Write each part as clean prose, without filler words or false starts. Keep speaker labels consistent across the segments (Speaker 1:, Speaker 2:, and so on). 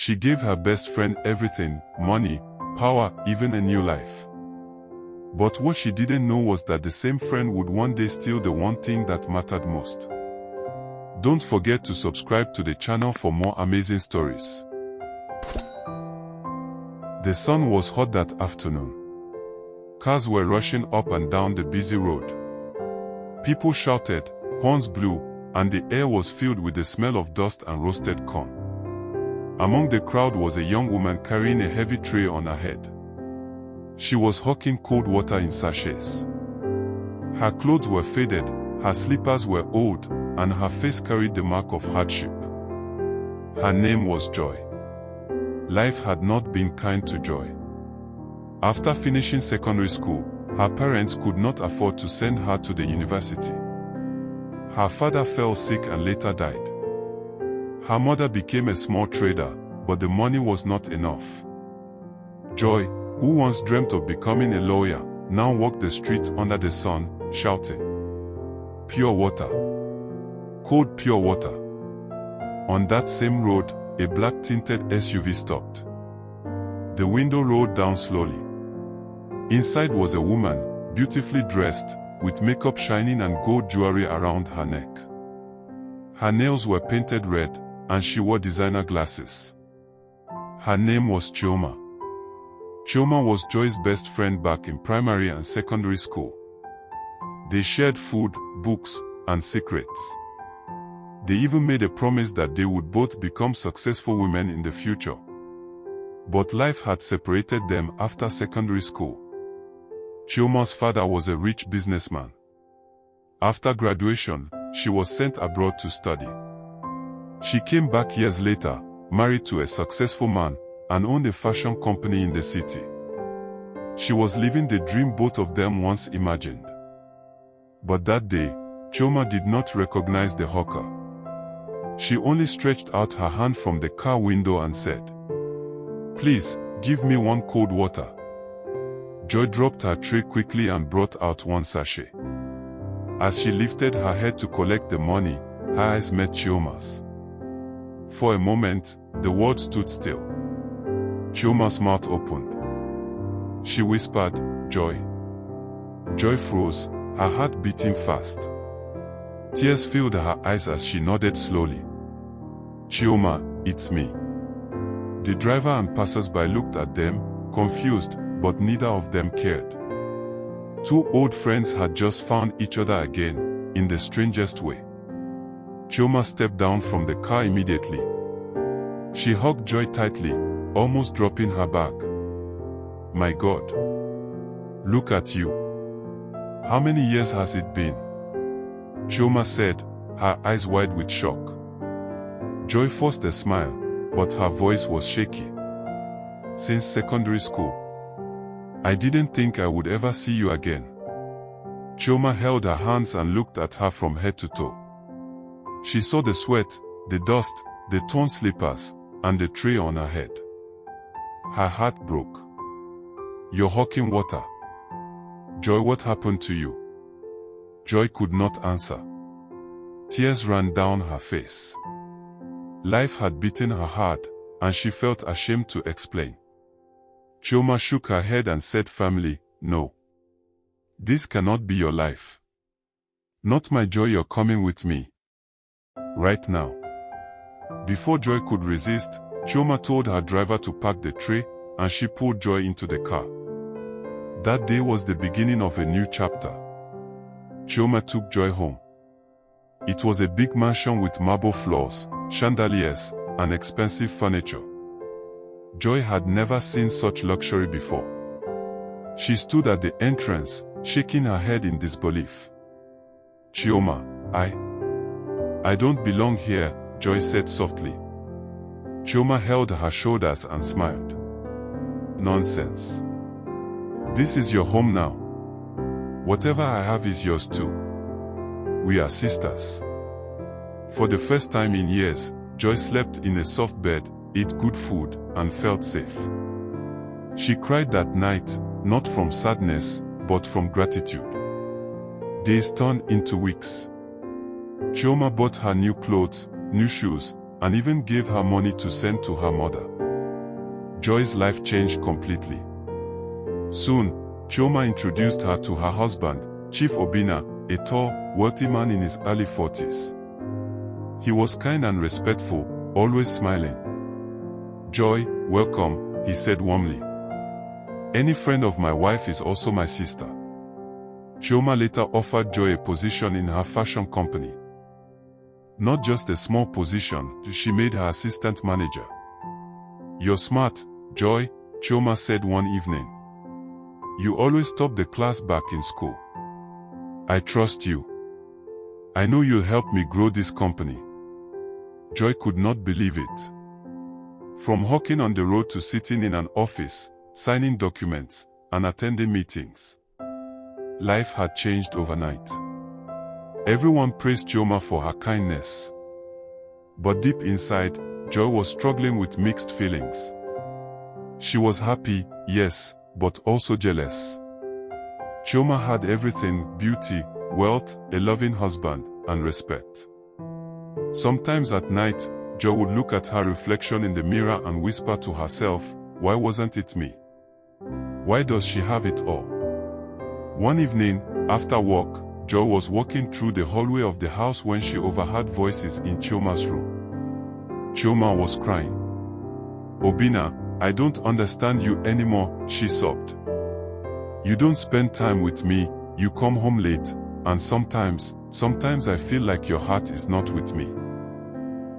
Speaker 1: She gave her best friend everything, money, power, even a new life. But what she didn't know was that the same friend would one day steal the one thing that mattered most. Don't forget to subscribe to the channel for more amazing stories. The sun was hot that afternoon. Cars were rushing up and down the busy road. People shouted, horns blew, and the air was filled with the smell of dust and roasted corn. Among the crowd was a young woman carrying a heavy tray on her head. She was hawking cold water in sachets. Her clothes were faded, her slippers were old, and her face carried the mark of hardship. Her name was Joy. Life had not been kind to Joy. After finishing secondary school, her parents could not afford to send her to the university. Her father fell sick and later died. Her mother became a small trader, but the money was not enough. Joy, who once dreamt of becoming a lawyer, now walked the streets under the sun, shouting, "Pure water! Cold pure water!" On that same road, a black-tinted SUV stopped. The window rolled down slowly. Inside was a woman, beautifully dressed, with makeup shining and gold jewelry around her neck. Her nails were painted red, and she wore designer glasses. Her name was Chioma. Chioma was Joy's best friend back in primary and secondary school. They shared food, books, and secrets. They even made a promise that they would both become successful women in the future. But life had separated them after secondary school. Chioma's father was a rich businessman. After graduation, she was sent abroad to study. She came back years later, married to a successful man, and owned a fashion company in the city. She was living the dream both of them once imagined. But that day, Chioma did not recognize the hawker. She only stretched out her hand from the car window and said, "Please, give me one cold water." Joy dropped her tray quickly and brought out one sachet. As she lifted her head to collect the money, her eyes met Chioma's. For a moment, the world stood still. Chioma's mouth opened. She whispered, "Joy." Joy froze, her heart beating fast. Tears filled her eyes as she nodded slowly. "Chioma, it's me." The driver and passers-by looked at them, confused, but neither of them cared. Two old friends had just found each other again, in the strangest way. Chioma stepped down from the car immediately. She hugged Joy tightly, almost dropping her bag. "My God! Look at you! How many years has it been?" Chioma said, her eyes wide with shock. Joy forced a smile, but her voice was shaky. "Since secondary school. I didn't think I would ever see you again." Chioma held her hands and looked at her from head to toe. She saw the sweat, the dust, the torn slippers, and the tray on her head. Her heart broke. "You're hawking water. Joy, what happened to you?" Joy could not answer. Tears ran down her face. Life had beaten her hard, and she felt ashamed to explain. Chioma shook her head and said firmly, "No. This cannot be your life. Not my Joy, you're coming with me. Right now." Before Joy could resist, Chioma told her driver to park the tray, and she pulled Joy into the car. That day was the beginning of a new chapter. Chioma took Joy home. It was a big mansion with marble floors, chandeliers, and expensive furniture. Joy had never seen such luxury before. She stood at the entrance, shaking her head in disbelief. "Chioma, I don't belong here," Joy said softly. Chioma held her shoulders and smiled. "Nonsense. This is your home now. Whatever I have is yours too. We are sisters." For the first time in years, Joy slept in a soft bed, ate good food, and felt safe. She cried that night, not from sadness, but from gratitude. Days turned into weeks. Chioma bought her new clothes, new shoes, and even gave her money to send to her mother. Joy's life changed completely. Soon, Chioma introduced her to her husband, Chief Obinna, a tall, wealthy man in his early 40s. He was kind and respectful, always smiling. "Joy, welcome," he said warmly. "Any friend of my wife is also my sister." Chioma later offered Joy a position in her fashion company. Not just a small position, she made her assistant manager. "You're smart, Joy," Chioma said one evening. "You always top the class back in school. I trust you. I know you'll help me grow this company." Joy could not believe it. From hawking on the road to sitting in an office, signing documents, and attending meetings, life had changed overnight. Everyone praised Chioma for her kindness. But deep inside, Joy was struggling with mixed feelings. She was happy, yes, but also jealous. Chioma had everything: beauty, wealth, a loving husband, and respect. Sometimes at night, Joy would look at her reflection in the mirror and whisper to herself, "Why wasn't it me? Why does she have it all?" One evening, after work, Joy was walking through the hallway of the house when she overheard voices in Chioma's room. Chioma was crying. "Obinna, I don't understand you anymore," she sobbed. "You don't spend time with me, you come home late, and sometimes I feel like your heart is not with me."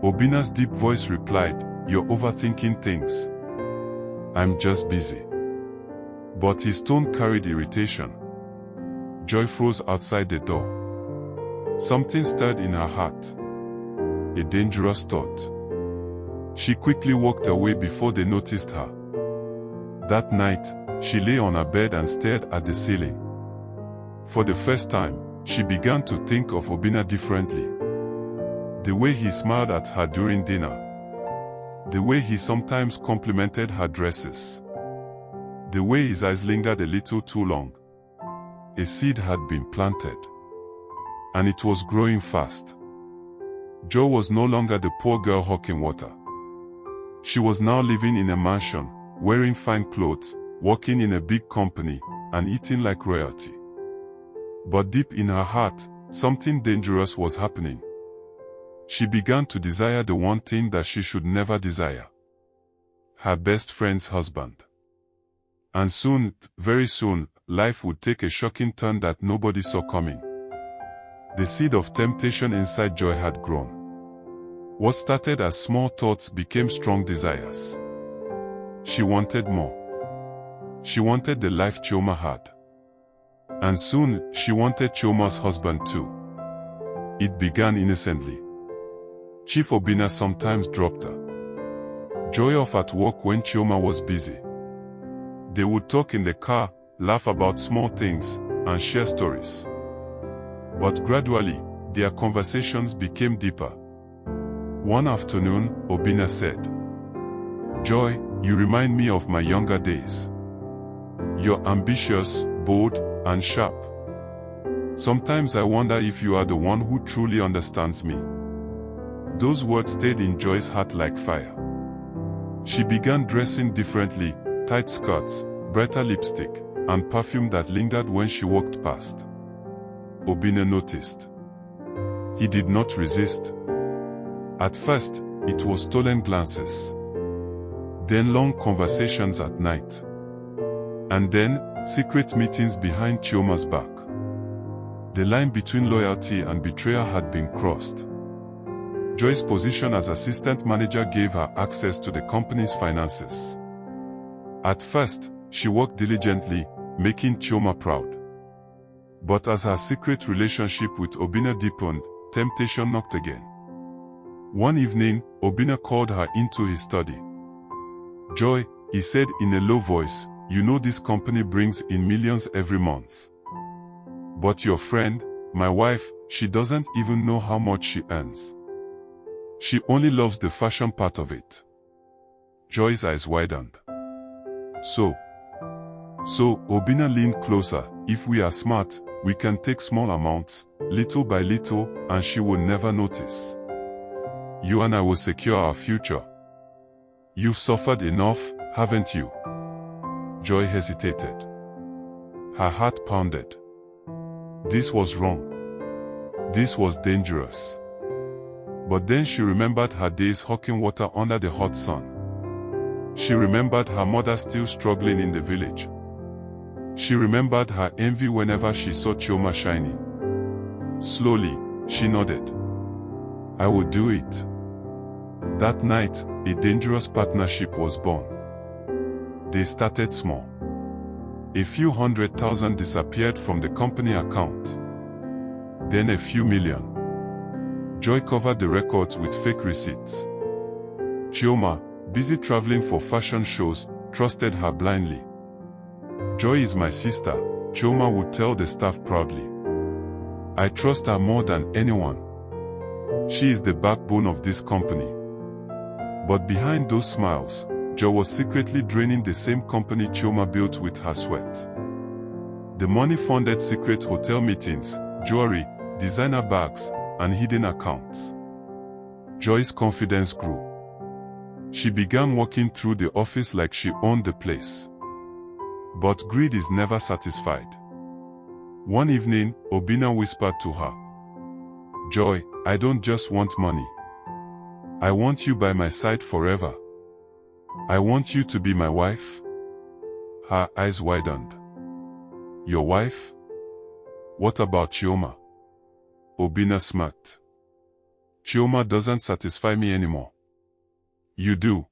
Speaker 1: Obinna's deep voice replied, "You're overthinking things. I'm just busy." But his tone carried irritation. Joy froze outside the door. Something stirred in her heart. A dangerous thought. She quickly walked away before they noticed her. That night, she lay on her bed and stared at the ceiling. For the first time, she began to think of Obinna differently. The way he smiled at her during dinner. The way he sometimes complimented her dresses. The way his eyes lingered a little too long. A seed had been planted. And it was growing fast. Joy was no longer the poor girl hawking water. She was now living in a mansion, wearing fine clothes, working in a big company, and eating like royalty. But deep in her heart, something dangerous was happening. She began to desire the one thing that she should never desire: her best friend's husband. And soon, very soon, life would take a shocking turn that nobody saw coming. The seed of temptation inside Joy had grown. What started as small thoughts became strong desires. She wanted more. She wanted the life Chioma had. And soon, she wanted Chioma's husband too. It began innocently. Chief Obinna sometimes dropped her Joy off at work when Chioma was busy. They would talk in the car, laugh about small things, and share stories. But gradually, their conversations became deeper. One afternoon, Obinna said, "Joy, you remind me of my younger days. You're ambitious, bold, and sharp. Sometimes I wonder if you are the one who truly understands me." Those words stayed in Joy's heart like fire. She began dressing differently: tight skirts, brighter lipstick, and perfume that lingered when she walked past. Obinna noticed. He did not resist. At first, it was stolen glances. Then long conversations at night. And then, secret meetings behind Chioma's back. The line between loyalty and betrayal had been crossed. Joy's position as assistant manager gave her access to the company's finances. At first, she worked diligently, making Chioma proud. But as her secret relationship with Obinna deepened, temptation knocked again. One evening, Obinna called her into his study. "Joy," he said in a low voice, "you know this company brings in millions every month. But your friend, my wife, she doesn't even know how much she earns. She only loves the fashion part of it." Joy's eyes widened. So Obinna leaned closer. "If we are smart, we can take small amounts, little by little, and she will never notice. You and I will secure our future. You've suffered enough, haven't you?" Joy hesitated. Her heart pounded. This was wrong. This was dangerous. But then she remembered her days hawking water under the hot sun. She remembered her mother still struggling in the village. She remembered her envy whenever she saw Chioma shining. Slowly, she nodded. "I will do it." That night, a dangerous partnership was born. They started small. A few 100,000 disappeared from the company account. Then a few million. Joy covered the records with fake receipts. Chioma, busy traveling for fashion shows, trusted her blindly. "Joy is my sister," Chioma would tell the staff proudly. "I trust her more than anyone. She is the backbone of this company." But behind those smiles, Joy was secretly draining the same company Chioma built with her sweat. The money funded secret hotel meetings, jewelry, designer bags, and hidden accounts. Joy's confidence grew. She began walking through the office like she owned the place. But greed is never satisfied. One evening, Obinna whispered to her, "Joy, I don't just want money. I want you by my side forever. I want you to be my wife." Her eyes widened. "Your wife? What about Chioma?" Obinna smirked. "Chioma doesn't satisfy me anymore. You do."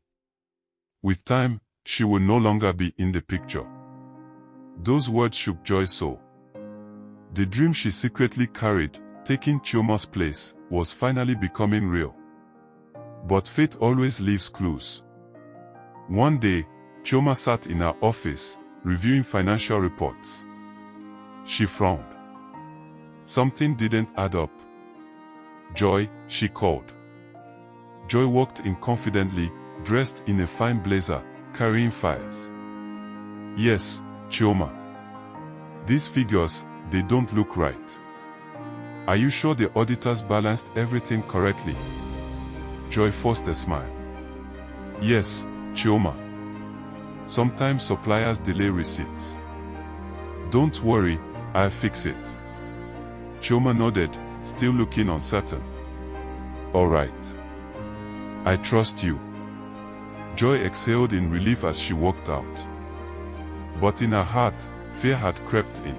Speaker 1: With time, she will no longer be in the picture. Those words shook Joy's soul. The dream she secretly carried, taking Chioma's place, was finally becoming real. But fate always leaves clues. One day, Chioma sat in her office, reviewing financial reports. She frowned. Something didn't add up. "Joy," she called. Joy walked in confidently, dressed in a fine blazer, carrying files. "Yes, Chioma. These figures, they don't look right. Are you sure the auditors balanced everything correctly?" Joy forced a smile. "Yes, Chioma. Sometimes suppliers delay receipts. Don't worry, I'll fix it." Chioma nodded, still looking uncertain. "All right. I trust you." Joy exhaled in relief as she walked out. But in her heart, fear had crept in.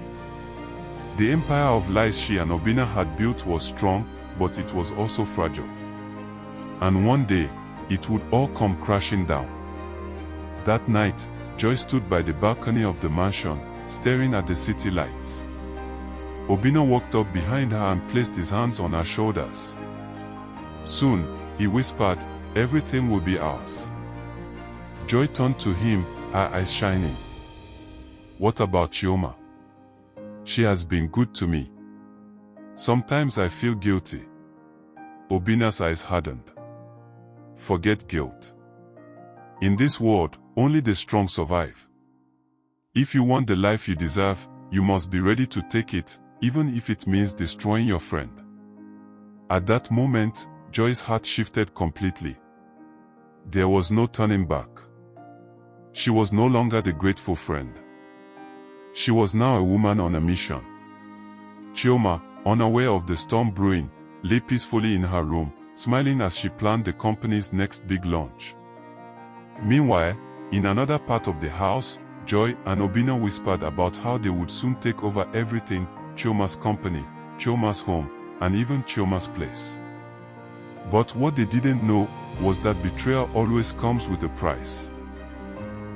Speaker 1: The empire of lies she and Obinna had built was strong, but it was also fragile. And one day, it would all come crashing down. That night, Joy stood by the balcony of the mansion, staring at the city lights. Obinna walked up behind her and placed his hands on her shoulders. Soon, he whispered, "Everything will be ours." Joy turned to him, her eyes shining. "What about Chioma? She has been good to me. Sometimes I feel guilty." Obinna's eyes hardened. "Forget guilt. In this world, only the strong survive. If you want the life you deserve, you must be ready to take it, even if it means destroying your friend." At that moment, Joy's heart shifted completely. There was no turning back. She was no longer the grateful friend. She was now a woman on a mission. Chioma, unaware of the storm brewing, lay peacefully in her room, smiling as she planned the company's next big launch. Meanwhile, in another part of the house, Joy and Obinna whispered about how they would soon take over everything: Chioma's company, Chioma's home, and even Chioma's place. But what they didn't know was that betrayal always comes with a price.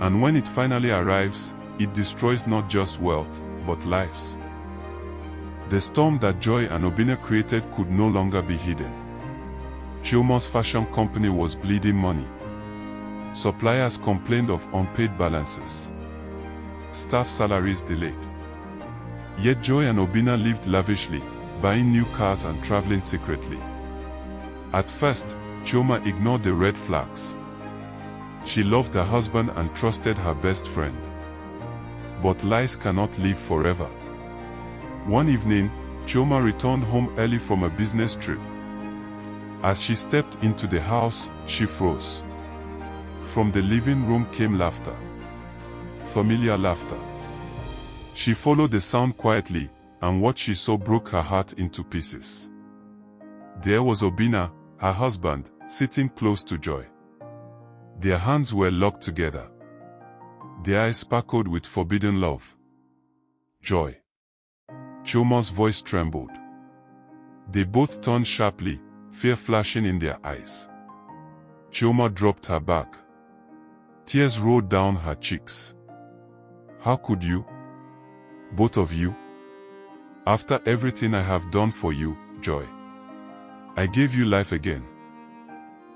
Speaker 1: And when it finally arrives, it destroys not just wealth, but lives. The storm that Joy and Obinna created could no longer be hidden. Chioma's fashion company was bleeding money. Suppliers complained of unpaid balances. Staff salaries delayed. Yet Joy and Obinna lived lavishly, buying new cars and traveling secretly. At first, Chioma ignored the red flags. She loved her husband and trusted her best friend. But lies cannot live forever. One evening, Chioma returned home early from a business trip. As she stepped into the house, she froze. From the living room came laughter. Familiar laughter. She followed the sound quietly, and what she saw broke her heart into pieces. There was Obinna, her husband, sitting close to Joy. Their hands were locked together. Their eyes sparkled with forbidden love. Joy. Chioma's voice trembled. They both turned sharply, fear flashing in their eyes. Chioma dropped her back. Tears rolled down her cheeks. How could you? Both of you? After everything I have done for you, Joy. I gave you life again.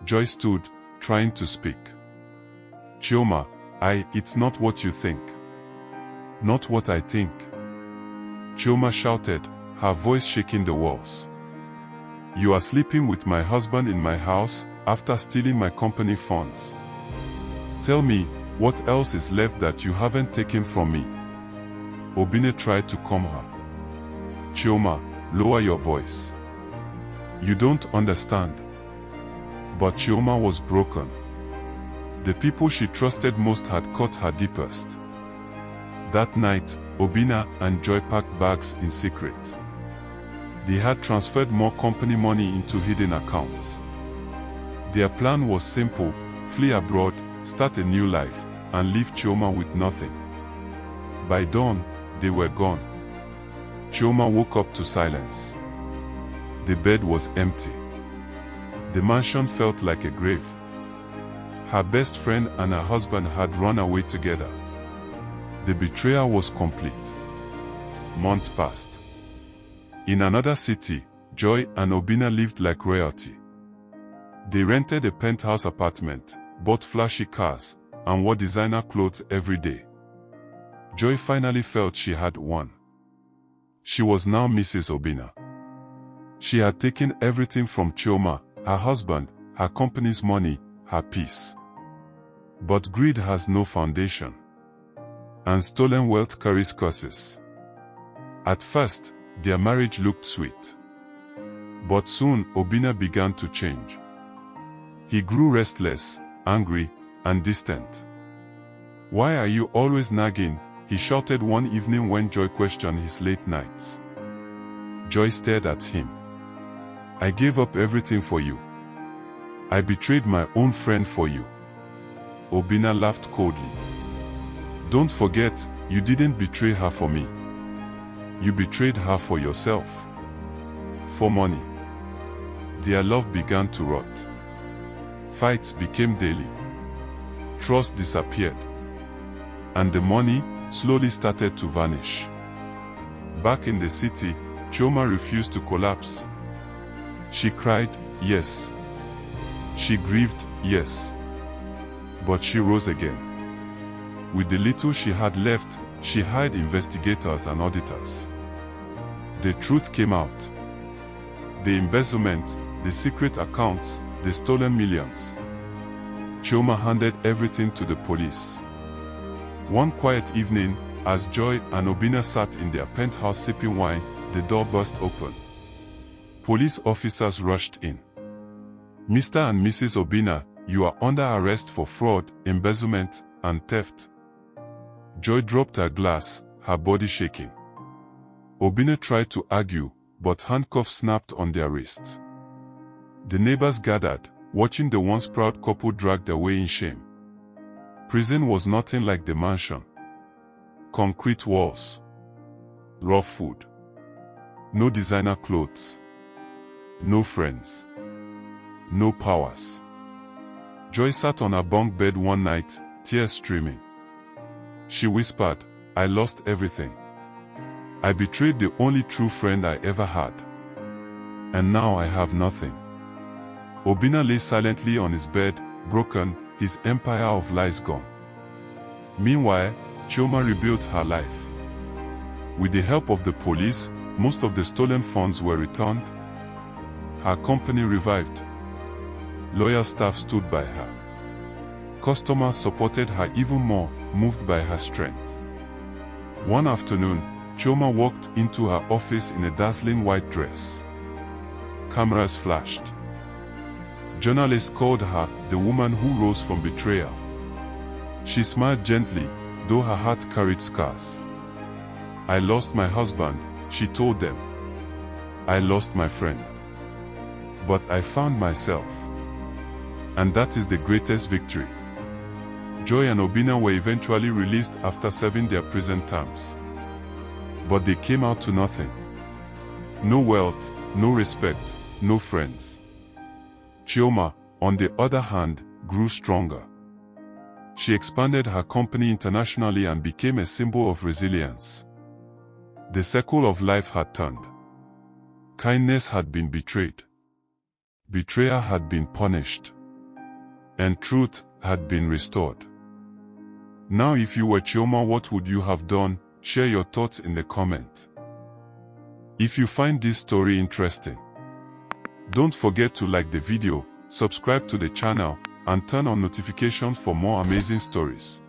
Speaker 1: Joy stood, trying to speak. Chioma, it's not what you think. Not what I think. Chioma shouted, her voice shaking the walls. You are sleeping with my husband in my house, after stealing my company funds. Tell me, what else is left that you haven't taken from me? Obinna tried to calm her. Chioma, lower your voice. You don't understand. But Chioma was broken. The people she trusted most had cut her deepest. That night, Obinna and Joy packed bags in secret. They had transferred more company money into hidden accounts. Their plan was simple: flee abroad, start a new life, and leave Chioma with nothing. By dawn, they were gone. Chioma woke up to silence. The bed was empty. The mansion felt like a grave. Her best friend and her husband had run away together. The betrayal was complete. Months passed. In another city, Joy and Obinna lived like royalty. They rented a penthouse apartment, bought flashy cars, and wore designer clothes every day. Joy finally felt she had won. She was now Mrs. Obinna. She had taken everything from Chioma, her husband, her company's money, her peace. But greed has no foundation. And stolen wealth carries curses. At first, their marriage looked sweet. But soon, Obinna began to change. He grew restless, angry, and distant. Why are you always nagging? He shouted one evening when Joy questioned his late nights. Joy stared at him. I gave up everything for you. I betrayed my own friend for you. Obinna laughed coldly. Don't forget, you didn't betray her for me. You betrayed her for yourself. For money. Their love began to rot. Fights became daily. Trust disappeared. And the money slowly started to vanish. Back in the city, Chioma refused to collapse. She cried, yes. She grieved, yes. But she rose again. With the little she had left, she hired investigators and auditors. The truth came out. The embezzlement, the secret accounts, the stolen millions. Chioma handed everything to the police. One quiet evening, as Joy and Obinna sat in their penthouse sipping wine, the door burst open. Police officers rushed in. Mr. and Mrs. Obinna, you are under arrest for fraud, embezzlement, and theft. Joy dropped her glass, her body shaking. Obinna tried to argue, but handcuffs snapped on their wrists. The neighbors gathered, watching the once proud couple dragged away in shame. Prison was nothing like the mansion. Concrete walls. Raw food. No designer clothes. No friends. No powers. Joy sat on her bunk bed one night, tears streaming. She whispered, I lost everything. I betrayed the only true friend I ever had. And now I have nothing. Obinna lay silently on his bed, broken, his empire of lies gone. Meanwhile, Chioma rebuilt her life. With the help of the police, most of the stolen funds were returned. Her company revived. Loyal staff stood by her. Customers supported her even more, moved by her strength. One afternoon, Chioma walked into her office in a dazzling white dress. Cameras flashed. Journalists called her the woman who rose from betrayal. She smiled gently, though her heart carried scars. I lost my husband, she told them. I lost my friend. But I found myself. And that is the greatest victory. Joy and Obinna were eventually released after serving their prison terms. But they came out to nothing. No wealth, no respect, no friends. Chioma, on the other hand, grew stronger. She expanded her company internationally and became a symbol of resilience. The circle of life had turned. Kindness had been betrayed. Betrayal had been punished. And truth had been restored. Now if you were Chioma, what would you have done? Share your thoughts in the comment. If you find this story interesting, don't forget to like the video, subscribe to the channel, and turn on notifications for more amazing stories.